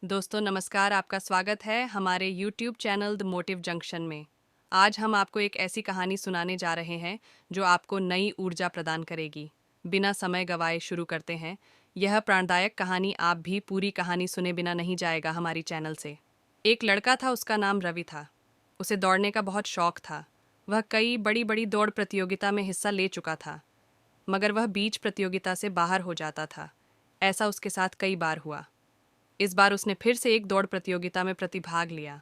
दोस्तों नमस्कार, आपका स्वागत है हमारे YouTube channel the motive junction में। आज हम आपको एक ऐसी कहानी सुनाने जा रहे हैं जो आपको नई ऊर्जा प्रदान करेगी। बिना समय गवाए शुरू करते हैं। यह प्राणदायक कहानी आप भी पूरी कहानी सुने बिना नहीं जाएगा हमारी चैनल से। एक लड़का था, उसका नाम रवि था। उसे दौड़ने का बहुत शौक था। वह कई बड़ी बड़ी दौड़ प्रतियोगिता में हिस्सा ले चुका था, मगर वह बीच प्रतियोगिता से बाहर हो जाता था। ऐसा उसके साथ कई बार हुआ। इस बार उसने फिर से एक दौड़ प्रतियोगिता में प्रतिभाग लिया।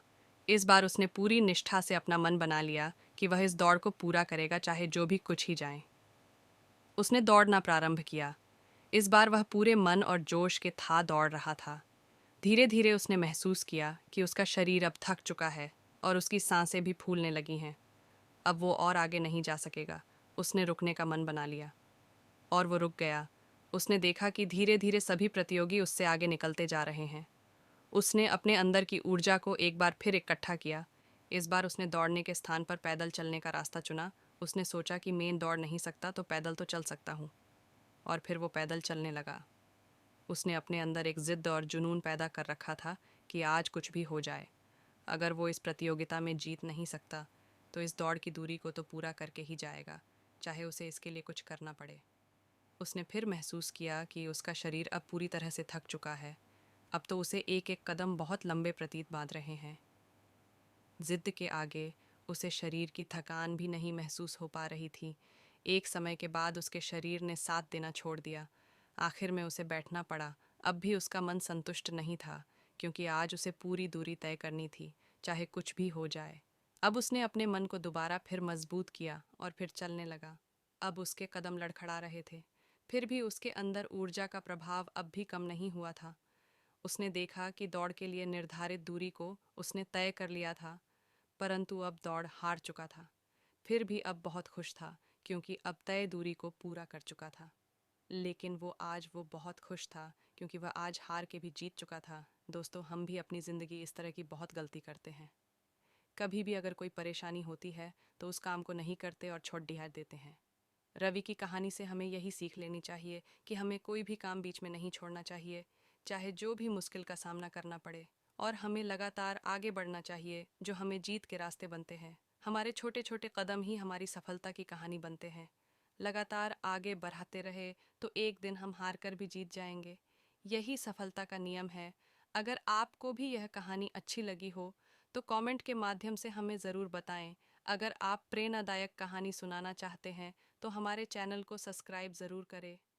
इस बार उसने पूरी निष्ठा से अपना मन बना लिया कि वह इस दौड़ को पूरा करेगा, चाहे जो भी कुछ ही जाए। उसने दौड़ना प्रारंभ किया। इस बार वह पूरे मन और जोश के था दौड़ रहा था। धीरे धीरे उसने महसूस किया कि उसका शरीर अब थक चुका है और उसकी सांसें भी फूलने लगी हैं। अब वो और आगे नहीं जा सकेगा। उसने रुकने का मन बना लिया और वो रुक गया। उसने देखा कि धीरे धीरे सभी प्रतियोगी उससे आगे निकलते जा रहे हैं। उसने अपने अंदर की ऊर्जा को एक बार फिर इकट्ठा किया। इस बार उसने दौड़ने के स्थान पर पैदल चलने का रास्ता चुना। उसने सोचा कि मैं दौड़ नहीं सकता तो पैदल तो चल सकता हूँ। और फिर वो पैदल चलने लगा। उसने अपने अंदर एक जिद और जुनून पैदा कर रखा था कि आज कुछ भी हो जाए, अगर वो इस प्रतियोगिता में जीत नहीं सकता तो इस दौड़ की दूरी को तो पूरा करके ही जाएगा, चाहे उसे इसके लिए कुछ करना पड़े। उसने फिर महसूस किया कि उसका शरीर अब पूरी तरह से थक चुका है। अब तो उसे एक एक कदम बहुत लंबे प्रतीत बांध रहे हैं। जिद के आगे उसे शरीर की थकान भी नहीं महसूस हो पा रही थी। एक समय के बाद उसके शरीर ने साथ देना छोड़ दिया। आखिर में उसे बैठना पड़ा। अब भी उसका मन संतुष्ट नहीं था, क्योंकि आज उसे पूरी दूरी तय करनी थी, चाहे कुछ भी हो जाए। अब उसने अपने मन को दोबारा फिर मजबूत किया और फिर चलने लगा। अब उसके कदम लड़खड़ा रहे थे, फिर भी उसके अंदर ऊर्जा का प्रभाव अब भी कम नहीं हुआ था। उसने देखा कि दौड़ के लिए निर्धारित दूरी को उसने तय कर लिया था, परंतु अब दौड़ हार चुका था। फिर भी अब बहुत खुश था, क्योंकि अब तय दूरी को पूरा कर चुका था। लेकिन वो बहुत खुश था, क्योंकि वह आज हार के भी जीत चुका था। दोस्तों, हम भी अपनी ज़िंदगी इस तरह की बहुत गलती करते हैं। कभी भी अगर कोई परेशानी होती है तो उस काम को नहीं करते और छोड़ दिया देते हैं। रवि की कहानी से हमें यही सीख लेनी चाहिए कि हमें कोई भी काम बीच में नहीं छोड़ना चाहिए, चाहे जो भी मुश्किल का सामना करना पड़े। और हमें लगातार आगे बढ़ना चाहिए, जो हमें जीत के रास्ते बनते हैं। हमारे छोटे छोटे कदम ही हमारी सफलता की कहानी बनते हैं। लगातार आगे बढ़ाते रहे तो एक दिन हम हार कर भी जीत जाएंगे। यही सफलता का नियम है। अगर आपको भी यह कहानी अच्छी लगी हो तो कमेंट के माध्यम से हमें ज़रूर बताएं। अगर आप प्रेरणादायक कहानी सुनाना चाहते हैं तो हमारे चैनल को सब्सक्राइब ज़रूर करें।